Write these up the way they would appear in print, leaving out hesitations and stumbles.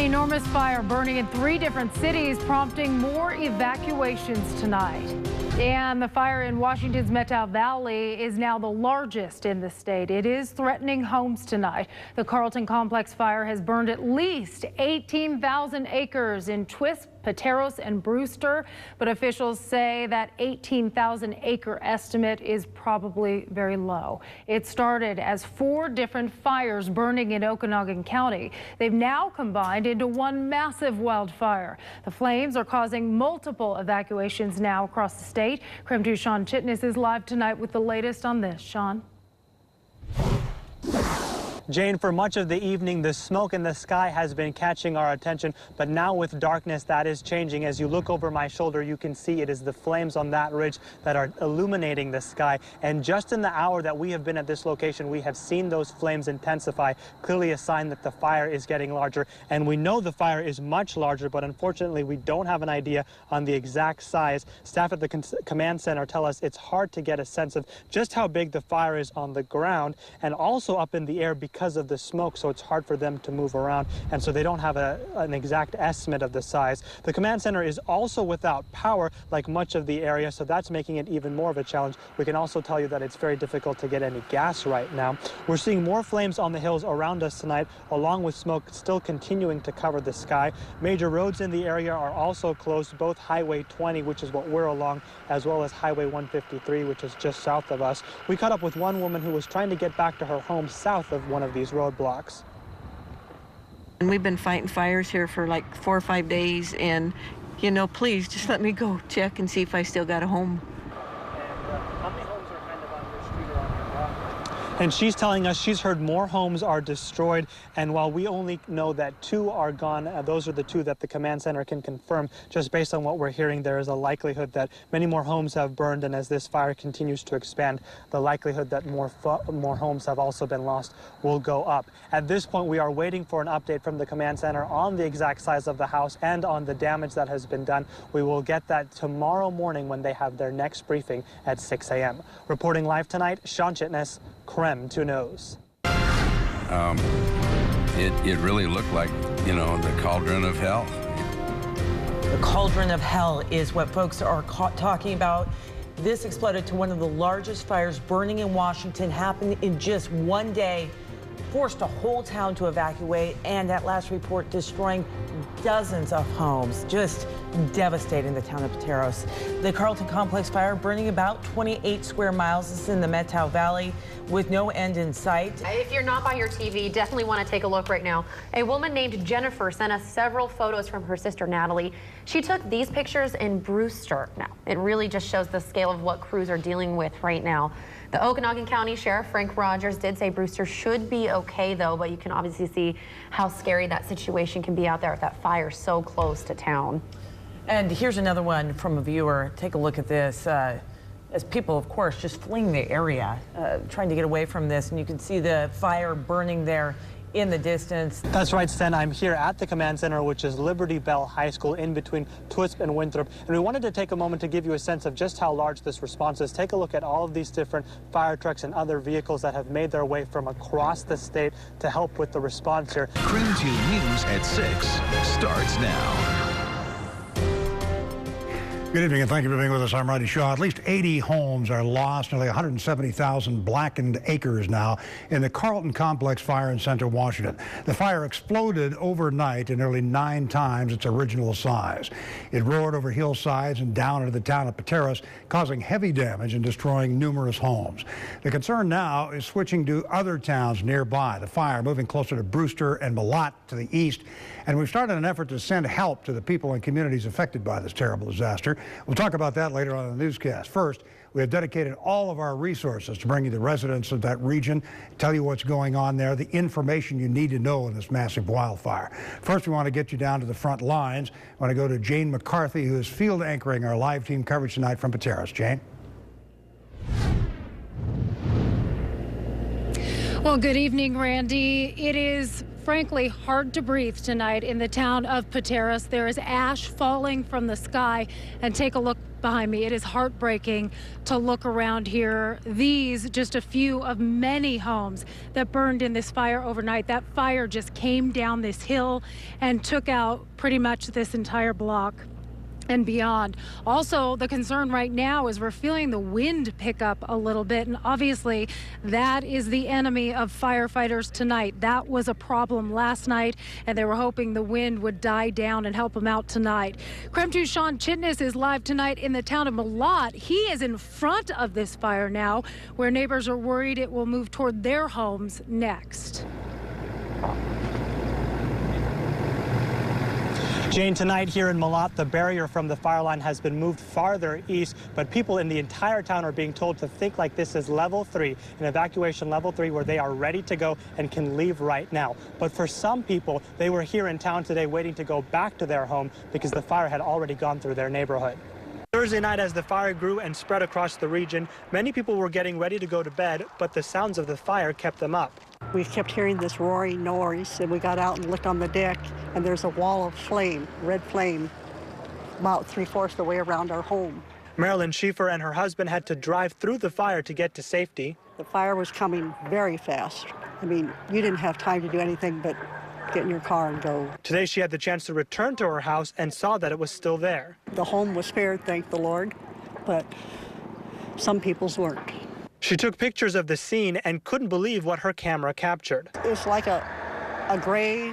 enormous fire burning in 3 different cities, prompting more evacuations tonight. And the fire in Washington's Methow Valley is now the largest in the state. It is threatening homes tonight. The Carlton Complex fire has burned at least 18,000 acres in Twisp, Pateros, and Brewster, but officials say that 18,000 acre estimate is probably very low. It started as 4 different fires burning in Okanogan County. They've now combined into one massive wildfire. The flames are causing multiple evacuations now across the state. KREM 2's Sean Chitnis is live tonight with the latest on this. Sean. Jane, for much of the evening, the smoke in the sky has been catching our attention, but now with darkness, that is changing. As you look over my shoulder, you can see it is the flames on that ridge that are illuminating the sky. And just in the hour that we have been at this location, we have seen those flames intensify, clearly a sign that the fire is getting larger. And we know the fire is much larger, but unfortunately, we don't have an idea on the exact size. Staff at the command center tell us it's hard to get a sense of just how big the fire is on the ground and also up in the air because of the smoke, so it's hard for them to move around, and so they don't have an exact estimate of the size. The command center is also without power like much of the area, so that's making it even more of a challenge. We can also tell you that it's very difficult to get any gas right now. We're seeing more flames on the hills around us tonight, along with smoke still continuing to cover the sky. Major roads in the area are also closed, both Highway 20, which is what we're along, as well as Highway 153, which is just south of us. We caught up with one woman who was trying to get back to her home south of one of these roadblocks. And we've been fighting fires here for like 4 or 5 days, and you know, please just let me go check and see if I still got a home. How many homes are kind of on your street or on your block? And she's telling us she's heard more homes are destroyed, and while we only know that 2 are gone, those are the 2 that the command center can confirm. Just based on what we're hearing, there is a likelihood that many more homes have burned, and as this fire continues to expand, the likelihood that more homes have also been lost will go up. At this point, we are waiting for an update from the command center on the exact size of the house and on the damage that has been done. We will get that tomorrow morning when they have their next briefing at 6 a.m. Reporting live tonight, Sean Chitnis, KREM 2 News. It really looked like, you know, the cauldron of hell. The cauldron of hell is what folks are talking about. This exploded to one of the largest fires burning in Washington, happened in just one day, forced a whole town to evacuate, and at last report destroying dozens of homes, just devastating the town of Pateros. The Carlton Complex fire burning about 28 square miles. This is in the Methow Valley with no end in sight. If you're not by your TV, definitely want to take a look right now. A woman named Jennifer sent us several photos from her sister Natalie. She took these pictures in Brewster. Now, it really just shows the scale of what crews are dealing with right now. The Okanogan County Sheriff Frank Rogers did say Brewster should be okay though, but you can obviously see how scary that situation can be out there with that fire so close to town. And here's another one from a viewer. Take a look at this. As people, of course, just fleeing the area, trying to get away from this, and you can see the fire burning there in the distance. That's right, Sten. I'm here at the command center, which is Liberty Bell High School in between Twisp and Winthrop. And we wanted to take a moment to give you a sense of just how large this response is. Take a look at all of these different fire trucks and other vehicles that have made their way from across the state to help with the response here. KREM 2 News at 6 starts now. Good evening, and thank you for being with us. I'm Roddy Shaw. At least 80 homes are lost, nearly 170,000 blackened acres now in the Carlton Complex fire in central Washington. The fire exploded overnight to nearly 9 times its original size. It roared over hillsides and down into the town of Pateros, causing heavy damage and destroying numerous homes. The concern now is switching to other towns nearby. The fire moving closer to Brewster and Malott to the east. And we've started an effort to send help to the people and communities affected by this terrible disaster. We'll talk about that later on in the newscast. First, we have dedicated all of our resources to bring you the residents of that region, tell you what's going on there, the information you need to know in this massive wildfire. First, we want to get you down to the front lines. I want to go to Jane McCarthy, who is field anchoring our live team coverage tonight from Pateros. Jane? Well, good evening, Randy. It is frankly hard to breathe tonight in the town of Pateros. There is ash falling from the sky, and take a look behind me. It is heartbreaking to look around here. These just a few of many homes that burned in this fire overnight. That fire just came down this hill and took out pretty much this entire block and beyond. Also, the concern right now is we're feeling the wind pick up a little bit, and obviously that is the enemy of firefighters tonight. That was a problem last night, and they were hoping the wind would die down and help them out tonight. KREM 2's Sean Chitness is live tonight in the town of Malott. He is in front of this fire now, where neighbors are worried it will move toward their homes next. Jane, tonight here in Malott, the barrier from the fire line has been moved farther east, but people in the entire town are being told to think like this is level 3, an evacuation level 3, where they are ready to go and can leave right now. But for some people, they were here in town today waiting to go back to their home because the fire had already gone through their neighborhood. Thursday night, as the fire grew and spread across the region, many people were getting ready to go to bed, but the sounds of the fire kept them up. We kept hearing this roaring noise, and we got out and looked on the deck, and there's a wall of flame, red flame, about 3/4 the way around our home. Marilyn Schieffer and her husband had to drive through the fire to get to safety. The fire was coming very fast. I mean, you didn't have time to do anything but get in your car and go. Today, she had the chance to return to her house and saw that it was still there. The home was spared, thank the Lord, but some people's weren't. She took pictures of the scene and couldn't believe what her camera captured. It's like a gray,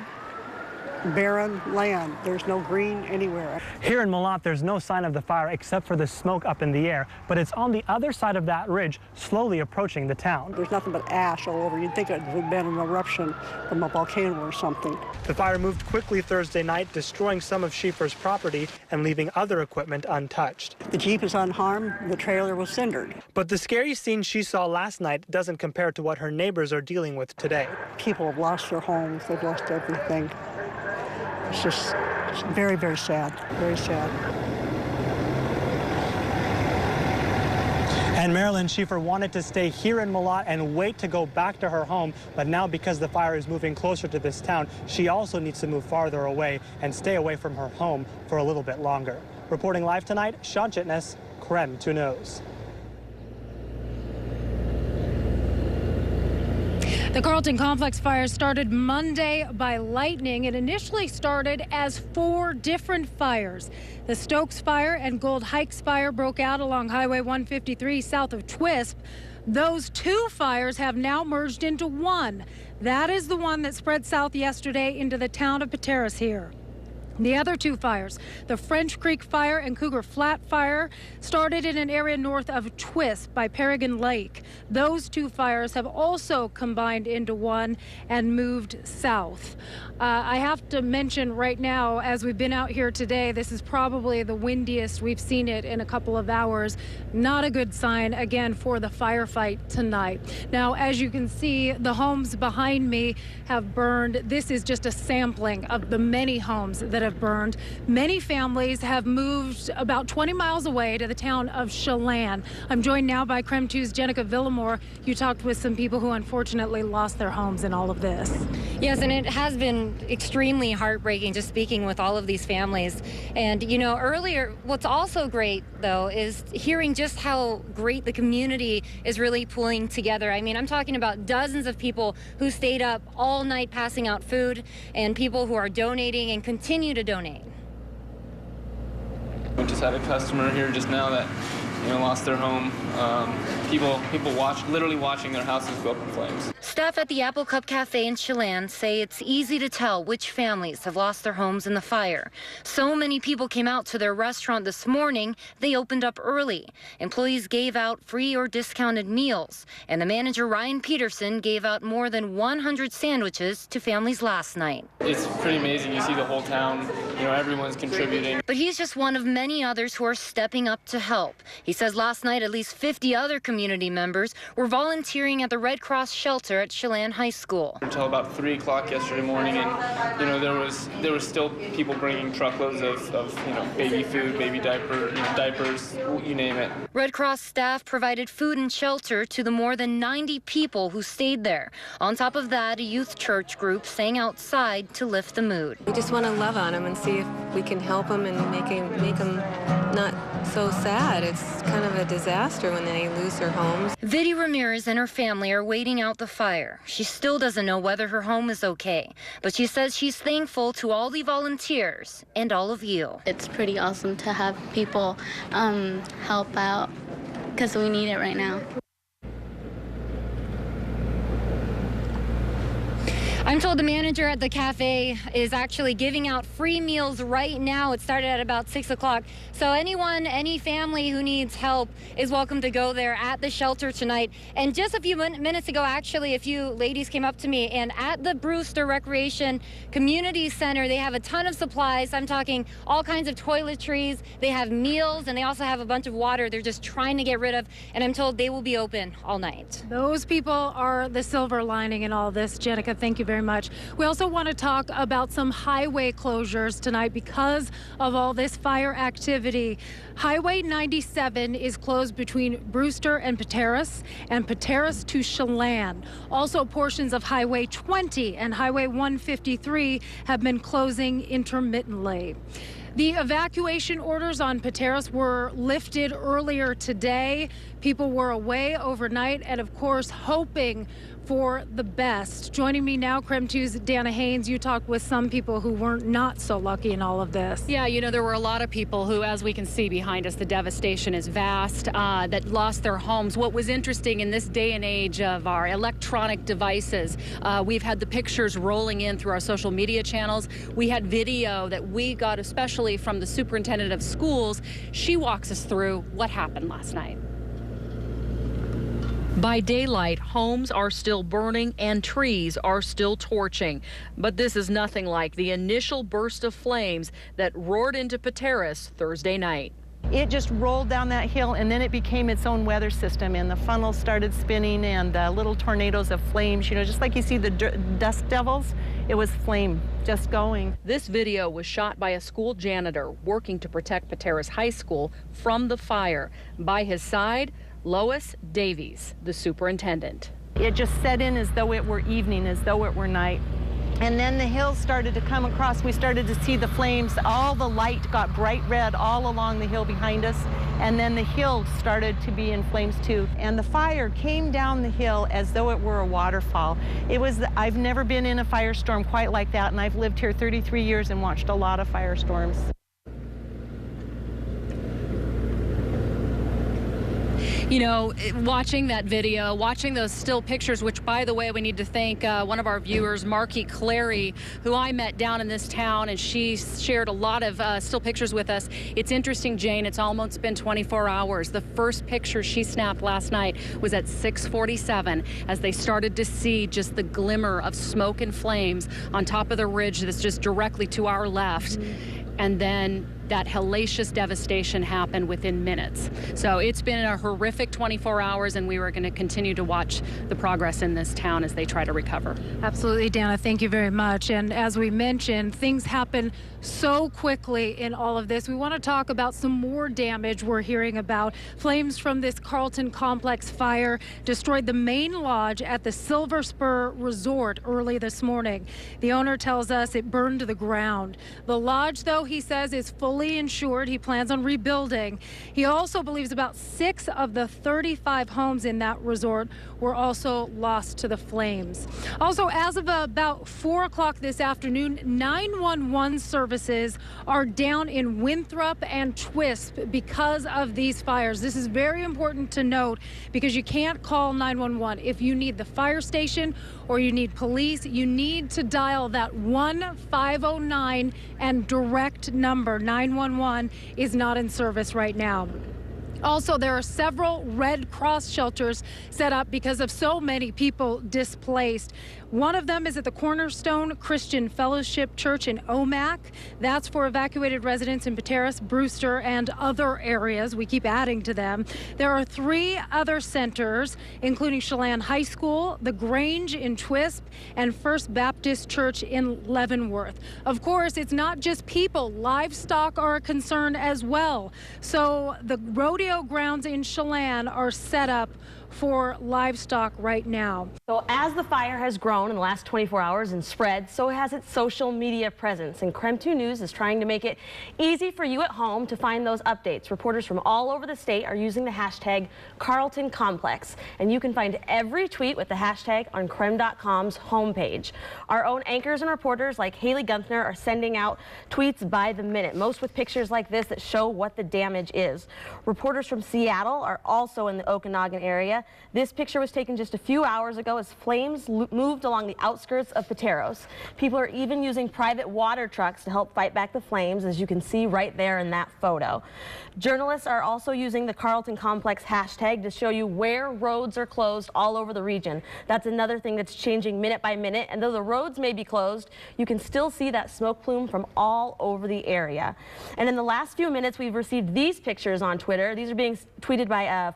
barren land. There's no green anywhere. Here in Malott, there's no sign of the fire except for the smoke up in the air, but it's on the other side of that ridge, slowly approaching the town. There's nothing but ash all over. You'd think it had been an eruption from a volcano or something. The fire moved quickly Thursday night, destroying some of Schieffer's property and leaving other equipment untouched. The Jeep is unharmed. The trailer was cindered. But the scary scene she saw last night doesn't compare to what her neighbors are dealing with today. People have lost their homes. They've lost everything. It's just very, very sad, very sad. And Marilyn Schieffer wanted to stay here in Malott and wait to go back to her home, but now because the fire is moving closer to this town, she also needs to move farther away and stay away from her home for a little bit longer. Reporting live tonight, Sean Chitness, KREM 2 News. The Carlton Complex fire started Monday by lightning. It initially started as 4 different fires. The Stokes Fire and Gold Hikes Fire broke out along Highway 153 south of Twisp. Those 2 fires have now merged into one. That is the one that spread south yesterday into the town of Pateros here. The other 2 fires, the French Creek Fire and Cougar Flat Fire, started in an area north of Twisp by Paragon Lake. Those 2 fires have also combined into one and moved south. I have to mention right now, as we've been out here today, this is probably the windiest we've seen it in a couple of hours. Not a good sign, again, for the firefight tonight. Now, as you can see, the homes behind me have burned. This is just a sampling of the many homes that have burned. Many families have moved about 20 miles away to the town of Chelan. I'm joined now by KREM 2's Jenica Villamore. You talked with some people who unfortunately lost their homes in all of this. Yes, and it has been extremely heartbreaking just speaking with all of these families. And, you know, earlier, what's also great, though, is hearing just how great the community is really pulling together. I mean, I'm talking about dozens of people who stayed up all night passing out food and people who are donating and continue to donate. We just had a customer here just now that, you know, lost their home. People literally watching their houses go up in flames. Staff at the Apple Cup Cafe in Chelan say it's easy to tell which families have lost their homes in the fire. So many people came out to their restaurant this morning, they opened up early. Employees gave out free or discounted meals, and the manager, Ryan Peterson, gave out more than 100 sandwiches to families last night. It's pretty amazing. You see the whole town, you know, everyone's contributing. But he's just one of many others who are stepping up to help. He says last night at least 50 other community members were volunteering at the Red Cross shelter at Chelan High School. Until about 3 o'clock yesterday morning, and there was still people bringing truckloads of baby food, baby diapers, you name it. Red Cross staff provided food and shelter to the more than 90 people who stayed there. On top of that, a youth church group sang outside to lift the mood. We just want to love on them and see if we can help them and make them not so sad. It's kind of a disaster when they lose their homes. Vidi Ramirez and her family are waiting out the fire. She still doesn't know whether her home is okay, but she says she's thankful to all the volunteers and all of you. It's pretty awesome to have people help out because we need it right now. I'm told the manager at the cafe is actually giving out free meals right now. It started at about 6 o'clock. So anyone, any family who needs help is welcome to go there at the shelter tonight. And just a few minutes ago, actually, a few ladies came up to me, and at the Brewster Recreation Community Center, they have a ton of supplies. I'm talking all kinds of toiletries. They have meals, and they also have a bunch of water they're just trying to get rid of. And I'm told they will be open all night. Those people are the silver lining in all this. Jenica, thank you very much. We also want to talk about some highway closures tonight because of all this fire activity. Highway 97 is closed between Brewster and Pateros to Chelan. Also, portions of Highway 20 and Highway 153 have been closing intermittently. The evacuation orders on Pateros were lifted earlier today. People were away overnight and, of course, hoping for the best. Joining me now, KREM 2's Dana Haynes. You talked with some people who weren't not so lucky in all of this. Yeah, there were a lot of people who, as we can see behind us, the devastation is vast, that lost their homes. What was interesting in this day and age of our electronic devices, we've had the pictures rolling in through our social media channels. We had video that we got especially from the superintendent of schools. She walks us through what happened last night. By daylight, homes are still burning and trees are still torching. But this is nothing like the initial burst of flames that roared into Pateros Thursday night. It just rolled down that hill, and then it became its own weather system, and the funnel started spinning, and the little tornadoes of flames, just like you see the dust devils, it was flame just going. This video was shot by a school janitor working to protect Pateros High School from the fire. By his side, Lois Davies, the superintendent. It just set in as though it were evening, as though it were night. And then the hills started to come across. We started to see the flames. All the light got bright red all along the hill behind us. And then the hill started to be in flames too. And the fire came down the hill as though it were a waterfall. I've never been in a firestorm quite like that, and I've lived here 33 years and watched a lot of firestorms. Watching that video, watching those still pictures, which, by the way, we need to thank one of our viewers, Marky Clary, who I met down in this town, and she shared a lot of still pictures with us. It's interesting, Jane, it's almost been 24 hours. The first picture she snapped last night was at 6:47 as they started to see just the glimmer of smoke and flames on top of the ridge that's just directly to our left. And then that hellacious devastation happened within minutes. So it's been a horrific 24 hours, and we were going to continue to watch the progress in this town as they try to recover. Absolutely, Dana. Thank you very much. And as we mentioned, things happen so quickly in all of this. We want to talk about some more damage we're hearing about. Flames from this Carlton Complex fire destroyed the main lodge at the Silver Spur Resort early this morning. The owner tells us it burned to the ground. The lodge, though, he says, is fully insured. He plans on rebuilding. He also believes about 6 of the 35 homes in that resort were also lost to the flames. Also, as of about 4 o'clock this afternoon, 911 services are down in Winthrop and Twisp because of these fires. This is very important to note because you can't call 911 if you need the fire station or you need police. You need to dial that 1509 and direct number. 911 is not in service right now. Also, there are several Red Cross shelters set up because of so many people displaced. One of them is at the Cornerstone Christian Fellowship Church in Omak. That's for evacuated residents in Pateros, Brewster, and other areas. We keep adding to them. There are 3 other centers, including Chelan High School, the Grange in Twisp, and First Baptist Church in Leavenworth. Of course, it's not just people. Livestock are a concern as well. So the rodeo grounds in Chelan are set up for livestock right now. So as the fire has grown in the last 24 hours and spread, so has its social media presence. And KREM 2 News is trying to make it easy for you at home to find those updates. Reporters from all over the state are using the hashtag Carlton Complex. And you can find every tweet with the hashtag on KREM.com's homepage. Our own anchors and reporters like Haley Gunther are sending out tweets by the minute, most with pictures like this that show what the damage is. Reporters from Seattle are also in the Okanagan area. This picture was taken just a few hours ago as flames moved along the outskirts of Pateros. People are even using private water trucks to help fight back the flames, as you can see right there in that photo. Journalists are also using the Carlton Complex hashtag to show you where roads are closed all over the region. That's another thing that's changing minute by minute, and though the roads may be closed, you can still see that smoke plume from all over the area. And in the last few minutes, we've received these pictures on Twitter. These are being tweeted by a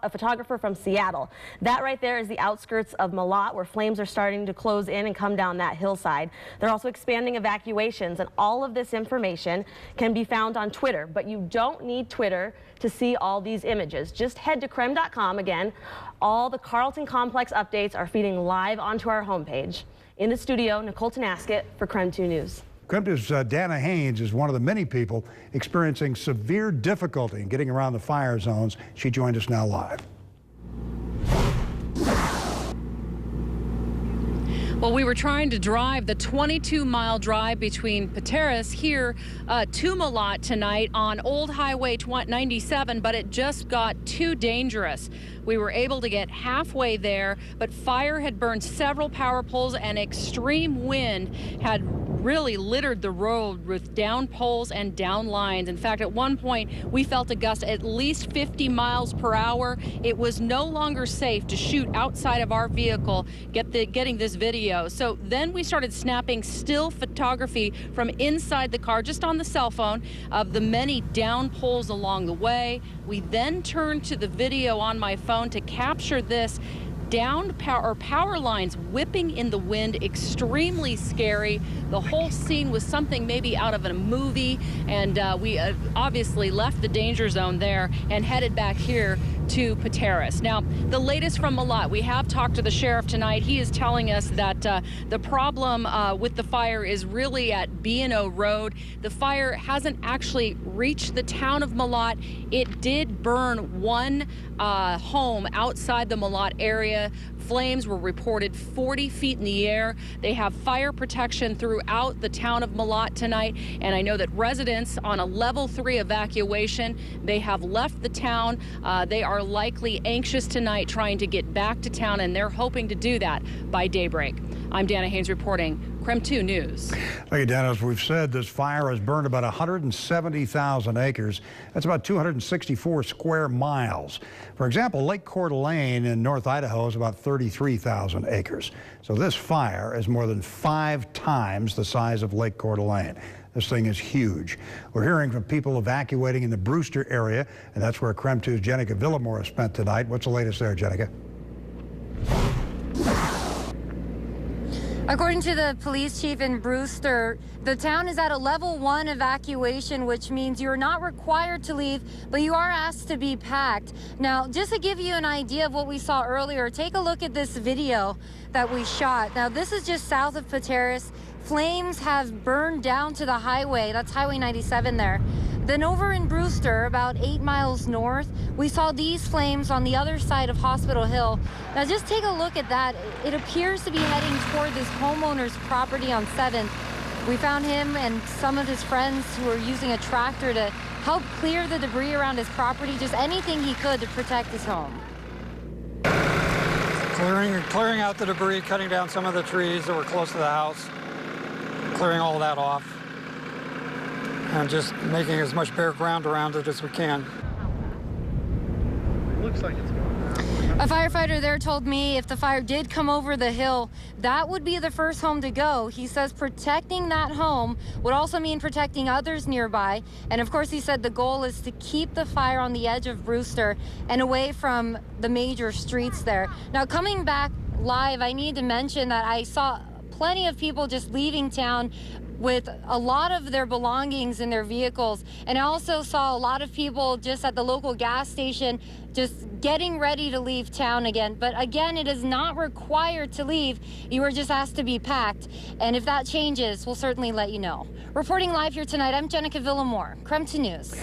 photographer from Seattle. That right there is the outskirts of Malott, where flames are starting to close in and come down that hillside. They're also expanding evacuations, and all of this information can be found on Twitter, but you don't need Twitter to see all these images. Just head to KREM.com again. All the Carlton Complex updates are feeding live onto our homepage. In the studio, Nicole Tanaskett for KREM 2 News. KREM 2's Dana Haynes is one of the many people experiencing severe difficulty in getting around the fire zones. She joined us now live. Well, we were trying to drive the 22-mile drive between Pateros here to Malott tonight on Old Highway 97, but it just got too dangerous. We were able to get halfway there, but fire had burned several power poles and extreme wind had really littered the road with down poles and down lines. In fact, at one point, we felt a gust at least 50 miles per hour. It was no longer safe to shoot outside of our vehicle, getting this video. So then we started snapping still photography from inside the car, just on the cell phone, of the many down poles along the way. We then turned to the video on my phone to capture this. Downed power lines whipping in the wind, extremely scary. The whole scene was something maybe out of a movie, and we obviously left the danger zone there and headed back here to Pateros. Now, the latest from Malott, we have talked to the sheriff tonight. He is telling us that the problem with the fire is really at B&O Road. The fire hasn't actually reached the town of Malott. It did burn one home outside the Malott area. Flames were reported 40 feet in the air. They have fire protection throughout the town of Malott tonight, and I know that residents on a level 3 evacuation, they have left the town. They are likely anxious tonight trying to get back to town, and they're hoping to do that by daybreak. I'm Dana Haynes reporting, KREM 2 News. Thank you, Dana. As we've said, this fire has burned about 170,000 acres. That's about 264 square miles. For example, Lake Coeur d'Alene in North Idaho is about 33,000 acres. So this fire is more than 5 times the size of Lake Coeur d'Alene. This thing is huge. We're hearing from people evacuating in the Brewster area, and that's where KREM 2's Jenica Villamore has spent tonight. What's the latest there, Jenica? According to the police chief in Brewster, the town is at a level 1 evacuation, which means you're not required to leave, but you are asked to be packed. Now, just to give you an idea of what we saw earlier, take a look at this video that we shot. Now, this is just south of Pateros. Flames have burned down to the highway. That's Highway 97 there. Then over in Brewster, about 8 miles north, we saw these flames on the other side of Hospital Hill. Now just take a look at that. It appears to be heading toward this homeowner's property on 7th. We found him and some of his friends who were using a tractor to help clear the debris around his property, just anything he could to protect his home. Clearing out the debris, cutting down some of the trees that were close to the house, clearing all that off, and just making as much bare ground around it as we can. Looks like it's going. A firefighter there told me if the fire did come over the hill, that would be the first home to go. He says protecting that home would also mean protecting others nearby. And of course, he said the goal is to keep the fire on the edge of Brewster and away from the major streets there. Now, coming back live, I need to mention that I saw plenty of people just leaving town with a lot of their belongings in their vehicles. And I also saw a lot of people just at the local gas station just getting ready to leave town again. But again, it is not required to leave. You are just asked to be packed. And if that changes, we'll certainly let you know. Reporting live here tonight, I'm Jenica Villamore, KREM 2 News.